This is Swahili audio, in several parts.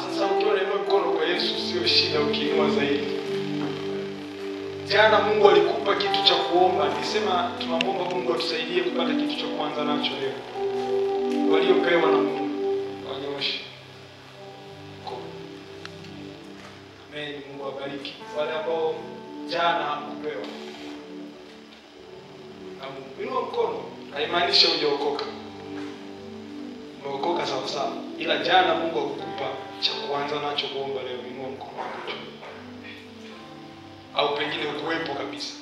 Sasa ukiwa unainua mkono kwa Yesu sio shida ukiinua zaidi. Jana Mungu alikupa kitu cha kuomba. Nisema tunamwomba Mungu atusaidie kupata kitu cha kuanza nacho leo. Waliopewa na Mungu wanyoshe. Amen. Mungu awabariki. Wale ambao jana hakupewa na Mungu, inua mkono. Haimaanishi hujaokoka. Umeokoka sawa sawa. Ila jana Mungu akukupa cha kuanza nacho kuomba leo, inua mkono wako. Au pengine ukuwepo kabisa.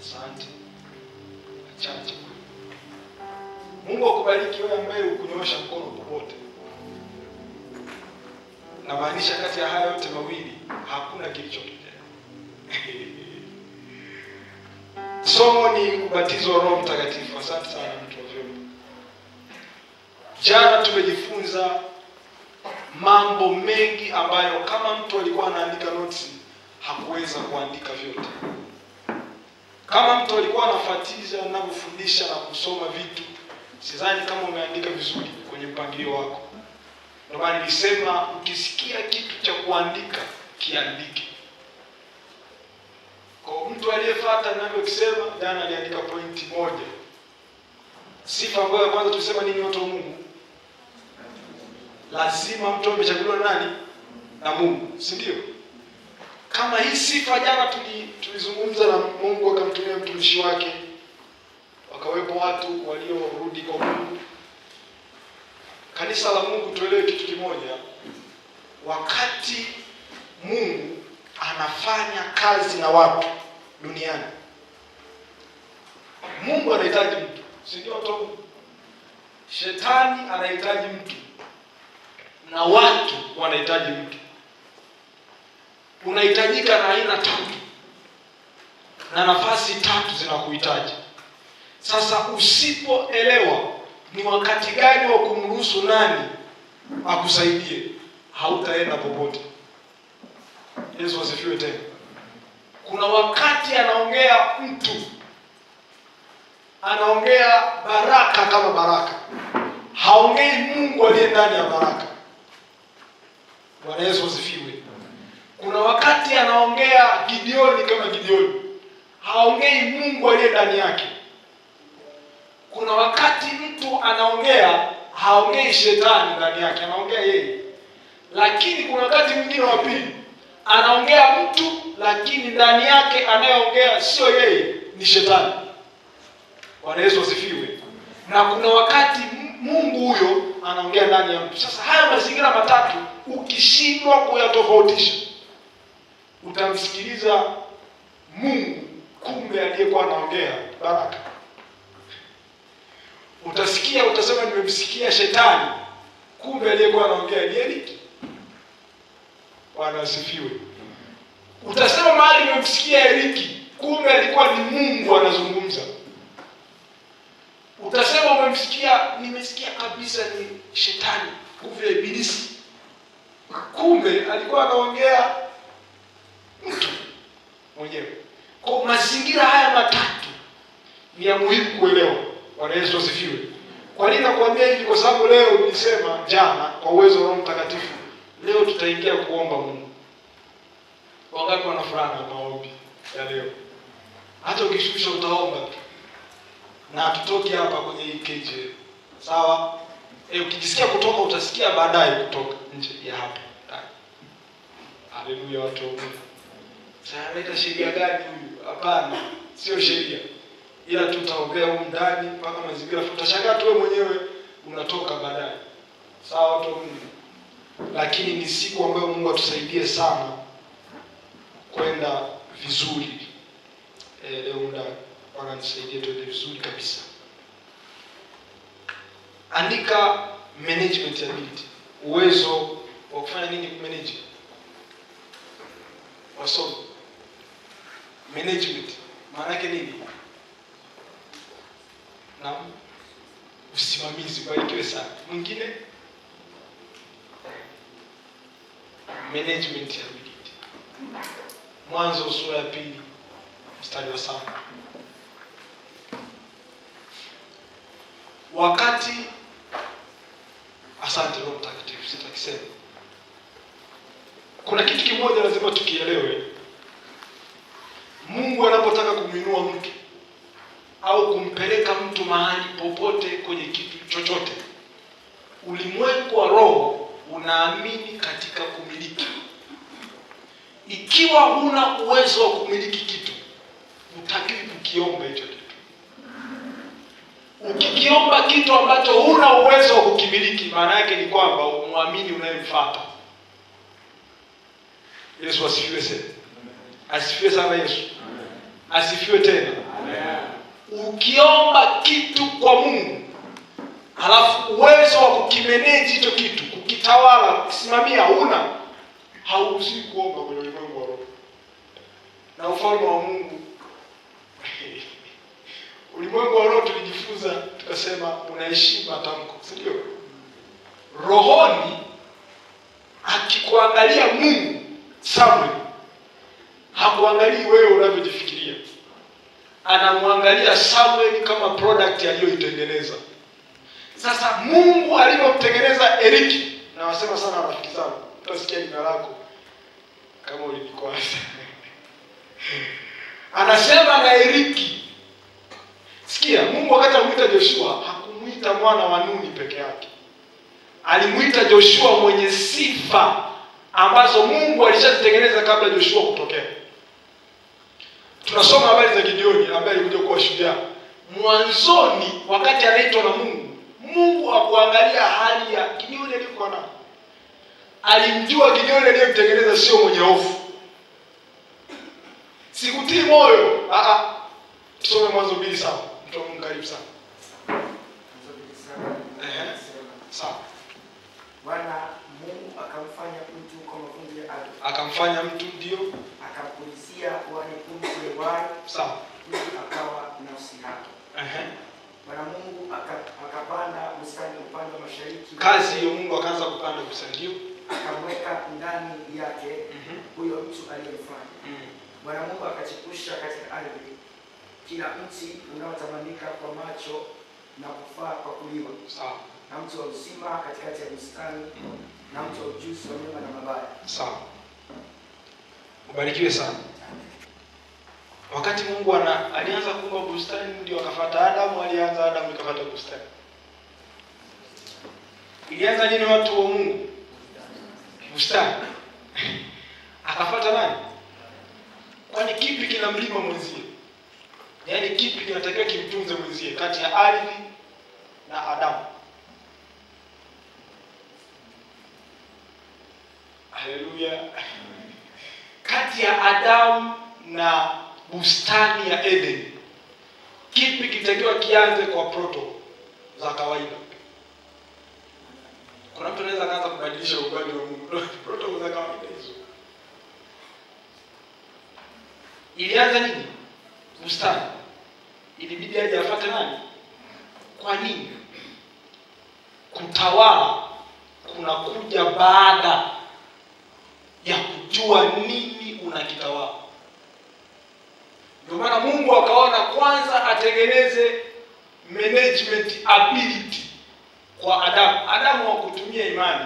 Asante. Achache. Mungu akubariki wewe ambaye ukunyosha mkono popote. Na maanisha kati ya haya yote mawili hakuna kilichotokea. Somo ni ubatizo wa Roho Mtakatifu. Asante sana mtu wa vyombo. Jana tumejifunza mambo mengi ambayo kama mtu alikuwa anaandika notes hakuweza kuandika vyote. Kama mtu alikuwa anafuatilia na kufundisha na kusoma vitu, sidhani kama umeandika vizuri kwenye mpangilio wako. Ndio maana nilisema ukisikia kitu cha kuandika kiandike. Kwa mtu aliyefuata ninavyosema jana aliandika pointi moja. Sifa ambayo ya kwanza tulisema nini watu wa Mungu? Lazima mtu amechaguliwa nani? Na Mungu, si ndio? Kama hii sifa jana tulizungumza na Mungu akamtumia mtumishi wake. Wakawepo watu waliorudi kwa Mungu. Kanisa la Mungu tuelewe kitu kimoja. Wakati Mungu anafanya kazi na watu duniani, Mungu anahitaji mtu, si ndio watu? Shetani anahitaji mtu na watu wanahitaji mtu. Unahitajika na aina tatu na nafasi tatu zinakuhitaji. Sasa usipoelewa ni wakati gani wa kumruhusu nani akusaidie, hautaenda popote. Yesu asifiwe tena. Kuna wakati anaongea mtu, anaongea baraka kama baraka, haongei Mungu aliye ndani ya baraka. Bwana Yesu asifiwe. Kuna wakati anaongea Gideoni kama Gideoni, haongei Mungu aliye ndani yake. Kuna wakati mtu anaongea, haongei shetani ndani yake, anaongea yeye. Lakini kuna wakati mwingine wa pili, anaongea mtu lakini ndani yake anayeongea sio yeye, ni shetani. Bwana Yesu asifiwe. Na kuna wakati Mungu huyo anaongea ndani ya mtu. Sasa haya mazingira matatu ukishindwa kuyatofautisha, utamsikiliza Mungu kumbe aliyekuwa anaongea baraka. Utasikia utasema nimemsikia shetani kumbe aliyekuwa anaongea ni Eliki. Bwana asifiwe. Utasema mahali nimemsikia Eliki kumbe alikuwa ni Mungu anazungumza. Utasema nimesikia kabisa ni shetani, nguvu ya ibilisi, kumbe alikuwa anaongea mtu mwenyewe. Kwa mazingira haya matatu ni ya muhimu kuelewa. Bwana Yesu asifiwe. Kwa nini nakwambia hivi? Kwa sababu leo nilisema jana kwa uwezo wa Roho Mtakatifu, leo tutaingia kuomba Mungu. Wangapi wana furaha na maombi ya leo? Hata ukishukisha utaomba tu. Na hatutoki hapa kwenye hii KJ. Sawa? Ukijisikia kutoka utasikia baadaye kutoka nje ya hapa. Haleluya watu wa Mungu. Sasa anaita sheria gani huyu? Hapana, sio sheria. Ila tutaongea huko ndani mpaka mazingira tutashangaa tu wewe mwenyewe unatoka baadaye. Sawa watu wa Mungu. Lakini ni siku ambayo Mungu atusaidie sana kwenda vizuri. Leo muda Bwana nisaidie tuende vizuri kabisa. Andika management ability. Uwezo wa kufanya nini kumanage? Wasomi. Management. Maana yake nini? Na usimamizi. Barikiwe sana. Mwingine? Management ability. Mwanzo sura ya 2 mstari wa 7. Wakati asante Roho Mtakatifu. sitakisema. Kuna kitu kimoja lazima tukielewe. Mungu anapotaka kumuinua mtu au kumpeleka mtu mahali popote kwenye kitu chochote, ulimwengu wa roho unaamini katika kumiliki. Ikiwa huna uwezo wa kumiliki kitu, hutakiwi kukiomba hicho kitu. Ukikiomba kitu ambacho huna uwezo wa kukimiliki, maana yake ni kwamba umwamini unayemfuata. Yesu asifiwe sana. Asifiwe sana Yesu. Asifiwe tena. Ukiomba kitu kwa Mungu, halafu uwezo wa kukimanage hicho kitu, kukitawala, kukisimamia huna, hauruhusiwi kuomba kwenye ulimwengu wa roho. Na ufalme wa Mungu ulimwengu wa roho tulijifunza tukasema unaheshimu matamko, si ndio? Rohoni akikuangalia Mungu Samuel hakuangalii wewe unavyojifikiria. Anamwangalia Samuel kama product aliyoitengeneza. Sasa Mungu alipomtengeneza Eriki, na wasema sana rafiki zangu, utasikia jina lako kama ulinikwaza. Anasema na Eriki. Sikia, Mungu wakati anamuita Joshua, hakumuita mwana wa Nuni peke yake. Alimuita Joshua mwenye sifa ambazo Mungu alishatengeneza kabla Joshua kutokea. Tunasoma habari za Gideoni ambaye alikuja kuwa shujaa. Mwanzoni wakati anaitwa na Mungu, Mungu hakuangalia hali ya Gideoni alikuwa nayo. Alimjua Gideoni aliyemtengeneza sio mwenye hofu. Sikutii moyo. Tusome Mwanzo 2:7. Mtu wa Mungu karibu sana. Sawa. Bwana Mungu akamfanya mtu kwa mafungu ya ardhi. Akamfanya mtu ndio. Akampulizia wale pumzi ya uhai. Sawa. Mtu akawa nafsi yake. Bwana Mungu akapanda bustani upande wa mashariki. Kazi hiyo Mungu akaanza kupanda bustani hiyo. Akamweka ndani yake huyo mtu aliyemfanya. Bwana Mungu akachipusha katika ardhi kila mti unaotamanika kwa macho na kufaa kwa kuliwa. Sawa. Na mti wa uzima katikati ya bustani na mti wa ujuzi wa mema na mabaya. Sawa. Ubarikiwe sana. Wakati Mungu alianza kuumba bustani, ndio akafuata Adamu, alianza Adamu ikafuata bustani. Ilianza nini watu wa Mungu? Bustani. Akafuata nani? Kwani kipi kina mlima mwenzie? Yaani kipi kinatakiwa kimtunze mwenzie kati ya ardhi na Adamu? Haleluya. Kati ya Adamu na bustani ya Eden, kipi kitakiwa kianze kwa proto za kawaida? Kuna mtu anaweza kaanza kubadilisha ugali wa Mungu. Proto za kawaida hizo. Ilianza nini? Bustani. Ilibidi aje afuate nani? Kwa nini? Kutawala kunakuja baada ya kujua nini unakitawala. Ndio maana Mungu akaona kwanza atengeneze management ability kwa Adamu. Adamu hakutumia imani.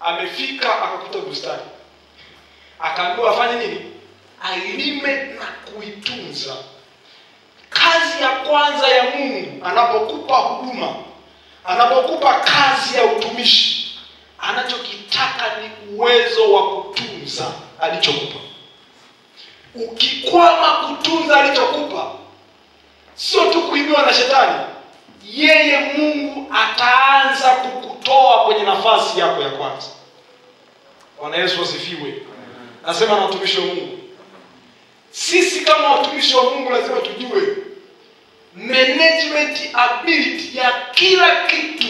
Amefika akakuta bustani. Akaambiwa afanye nini? Ailime na kuitunza. Kazi ya kwanza ya Mungu anapokupa huduma, anapokupa kazi ya utumishi, anachokitaka ni uwezo wa kutunza alichokupa. Ukikwama kutunza alichokupa, sio tu kuibiwa na shetani, yeye Mungu ataanza kukutoa kwenye nafasi yako ya kwanza. Bwana Yesu asifiwe. Nasema na watumishi wa Mungu, sisi kama watumishi wa Mungu lazima tujue management ability ya kila kitu.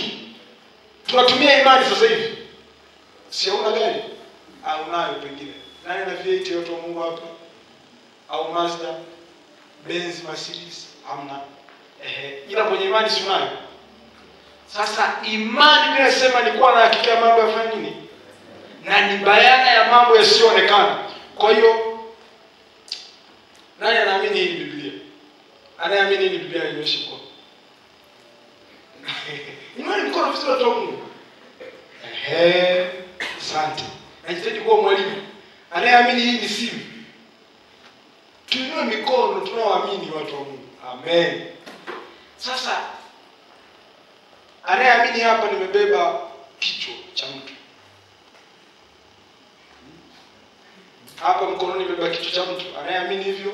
Tunatumia imani sasa hivi. Si hauna gari? Au unayo pengine. Nani na V8 watu wa Mungu hapa? Au Mazda, Benz, Mercedes? Hamna. Ila kwenye imani si unayo. Sasa imani inasema ni kuwa na hakika ya mambo yafanya nini? Na ni bayana ya mambo yasiyoonekana. Kwa hiyo nani anaamini hii Biblia? Anaamini hii Biblia imeshikwa. Imani mkono vizuri watu wa Mungu. Asante. Najitahidi kuwa mwalimu anayeamini hii ni simu. Tuinue mikono tunaoamini watu wa Mungu. Amen. Sasa anayeamini hapa nimebeba kichwa cha mtu. Hapa mkononi nimebeba kichwa cha mtu. Anayeamini hivyo?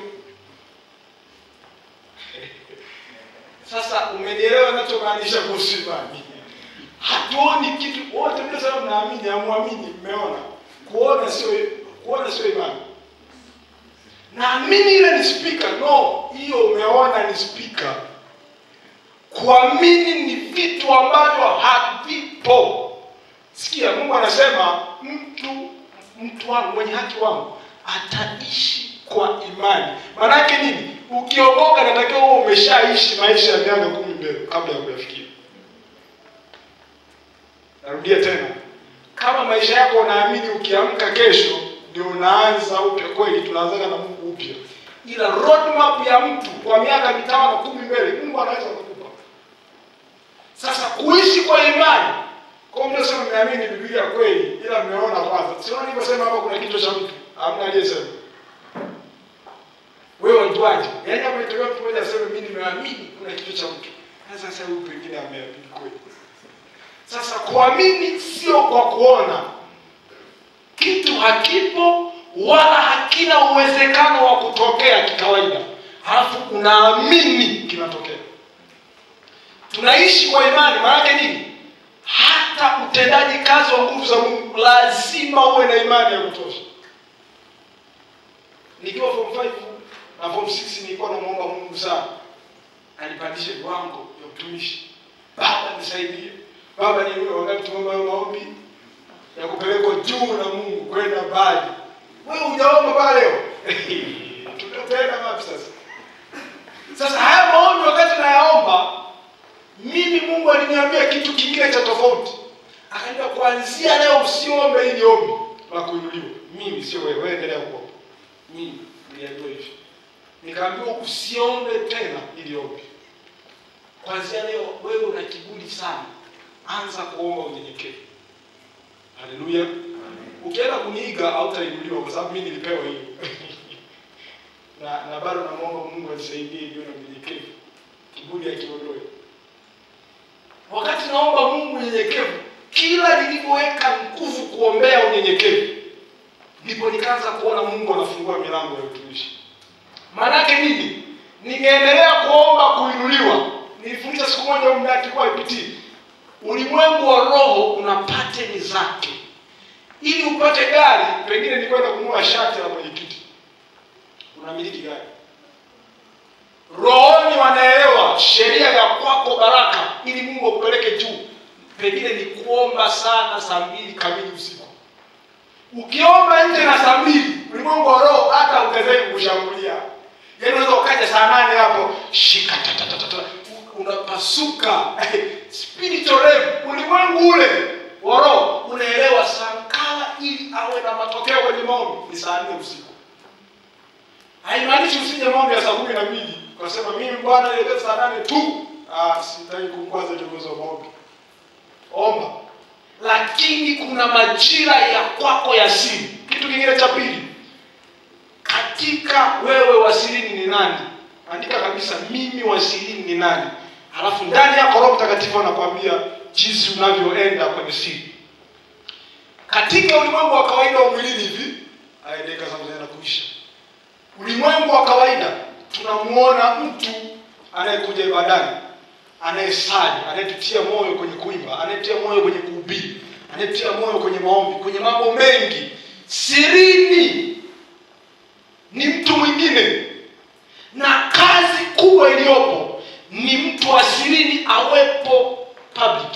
Sasa umenielewa ninachomaanisha kuhusu imani? Hatuoni kitu, wote mnasema mnaamini, hamuamini, mmeona. Kuona sio imani. Naamini ile ni speaker. No, hiyo umeona ni speaker. Kuamini ni vitu ambavyo havipo. Sikia, Mungu anasema mtu wangu mwenye haki wangu ataishi kwa imani. Maana yake nini? Ukiokoka natakiwa wewe umeshaishi maisha ya miaka 10 mbele kabla ya kuyafikia. Narudia tena. Kama maisha yako unaamini ukiamka kesho ndio unaanza upya, kweli tunaanza na Mungu upya. Ila roadmap ya mtu kwa miaka 5 10 mbele Mungu anaweza kukupa. Sasa kuishi kwa imani, kwa mtu sema mnaamini Biblia kweli, ila mmeona kwanza. Sio nilivyosema hapa kuna kichwa cha mtu. Hamna aliyesema. Wewe unjuaje? Yaani hapo itoka mtu mmoja aseme mimi nimeamini kuna kichwa cha mtu. Sasa huyu pengine ameamini kweli. Sasa kuamini sio kwa kuona. Kitu hakipo wala hakina uwezekano wa kutokea kikawaida. Halafu unaamini kinatokea. Tunaishi kwa imani, maana yake nini? Hata utendaji kazi wa nguvu za Mungu lazima uwe na imani ya kutosha. Nikiwa form 5 na form 6 nilikuwa namuomba Mungu sana anipandishe viwango vya utumishi. Baba nisaidie. Baba ni wewe, wakati tunaomba maombi ya kupelekwa juu na Mungu kwenda mbali. Wewe hujaomba pale leo. Tutapenda wapi sasa? Sasa haya maombi wakati nayaomba, mimi Mungu aliniambia kitu kingine cha tofauti. Akaniambia kuanzia leo usiombe ili ombi la kuinuliwa. Mimi sio wewe, wewe endelea kuomba. Mimi niliambiwa hivyo. Nikaambiwa usiombe tena ili ombi. Kuanzia leo wewe una kiburi sana. Anza kuomba unyenyekevu. Haleluya. Ukienda kuniiga hautainuliwa kwa sababu mimi nilipewa hiyo. na bado namuomba Mungu anisaidie niwe na unyenyekevu. Kiburi akiondoe. Wakati naomba Mungu unyenyekevu, kila nilipoweka nguvu kuombea unyenyekevu, ndipo nikaanza kuona Mungu anafungua milango ya utumishi. Maana yake nini? Ningeendelea kuomba kuinuliwa. Nilifundisha siku moja mndaki kwa IPT. Ulimwengu wa roho una pateni zake. Ili upate gari, pengine ni kwenda kununua shati la mwenyekiti. Unamiliki gari. Rohoni wanaelewa sheria ya kwako baraka ili Mungu akupeleke juu. Pengine ni kuomba sana saa 2 kamili usiku. Ukiomba nje na saa 2, ulimwengu wa roho hata ukazai kukushambulia. Yaani unaweza ukaja saa 8 hapo, shika unapasuka. Spiritual realm, ulimwengu ule wa roho unaelewa sankala ili awe na matokeo kwenye maombi ni saa 4 usiku. Haimaanishi usije maombi ya saa 12 kwa sababu mimi Bwana nielekeza saa 8 tu. Sitaki kukwaza kiongozi wa maombi. Omba. Lakini kuna majira ya kwako ya siri. Kitu kingine cha pili. Katika wewe wasirini ni nani? Andika kabisa mimi wasirini ni nani? Halafu ndani yako Roho Mtakatifu anakuambia jinsi unavyoenda kwenye siri. Katika ulimwengu wa kawaida wa mwilini hivi, dakika zangu zinaenda kuisha. Ulimwengu wa kawaida tunamuona mtu anayekuja ibadani, anayesali, anayetutia moyo kwenye kuimba, anayetia moyo kwenye kuhubiri, anayetia moyo kwenye maombi, kwenye mambo mengi. Sirini ni mtu mwingine. Na kazi kubwa iliyopo ni mtu wa sirini awepo public.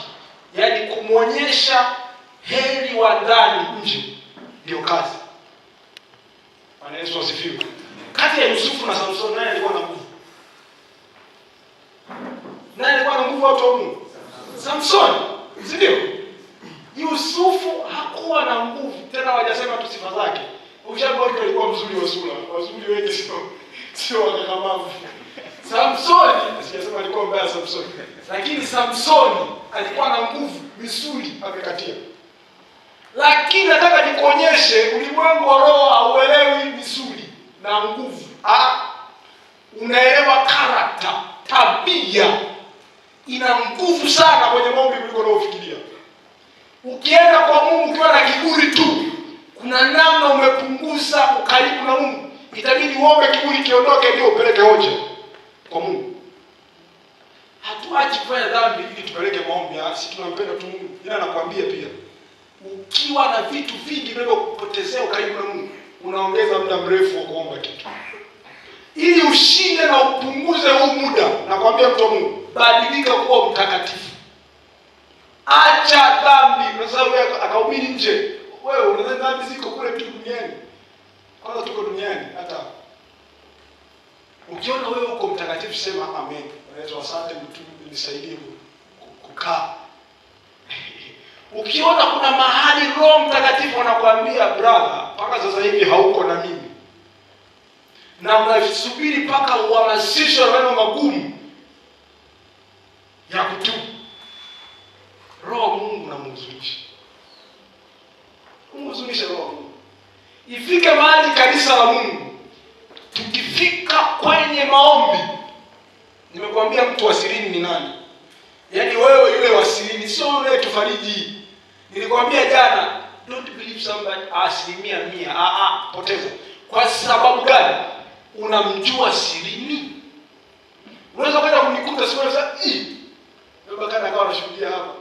Yaani kumuonyesha heri wa ndani nje. Ndio kazi. Bwana Yesu asifiwe. Kati ya Yusufu na Samson naye alikuwa na nguvu. Nani alikuwa na nguvu watu wa Mungu? Samson. Si ndio? Yusufu hakuwa na nguvu. Tena hawajasema tu sifa zake. Ukishaona alikuwa mzuri wa sura. Wazuri wengi sio wakakamavu. Samsoni, sijasema alikuwa mbaya Samsoni. Lakini Samsoni alikuwa na nguvu, misuli amekatia. Lakini nataka nikuonyeshe ulimwengu wa roho hauelewi misuli na nguvu. Unaelewa karakta, tabia. Ina nguvu sana kwenye maombi kuliko unaofikiria. Ukienda kwa Mungu ukiwa na kiburi tu, kuna namna umepunguza ukaribu na Mungu. Itabidi uombe kiburi kiondoke ndio upeleke hoja kwa Mungu. Hatuachi kufanya dhambi ili tupeleke maombi. Sisi tunampenda tu Mungu. Ila nakwambia pia, ukiwa na vitu vingi vinavyokupotezea ukaribu na Mungu, unaongeza muda mrefu wa kuomba kitu. Ili ushinde na upunguze huu muda, nakwambia mtu wa Mungu, badilika kuwa mtakatifu. Acha dhambi. Kwa sababu akahubiri nje. Wewe unadhani dhambi ziko kule tu duniani? Kwanza tuko duniani hata. Ukiona wewe uko mtakatifu sema amen. Unaweza asante mtu nisaidie kukaa. Ukiona kuna mahali Roho Mtakatifu anakuambia brother, mpaka sasa hivi hauko na mimi, na unasubiri mpaka uhamasishwe na maneno magumu ya kutubu, Roho Mungu namhuzunisha. Umhuzunishe Roho Mungu. Ifike mahali kanisa la Mungu, tukifika kwenye maombi, nimekuambia mtu wa sirini ni nani? Yaani wewe yule wa sirini, sio yule tufariji. Nilikwambia jana, don't believe somebody 100%. Poteza. Kwa sababu gani? Unamjua sirini. Unaweza kwenda kunikuta sio sasa, baba kana akawa anashuhudia hapa.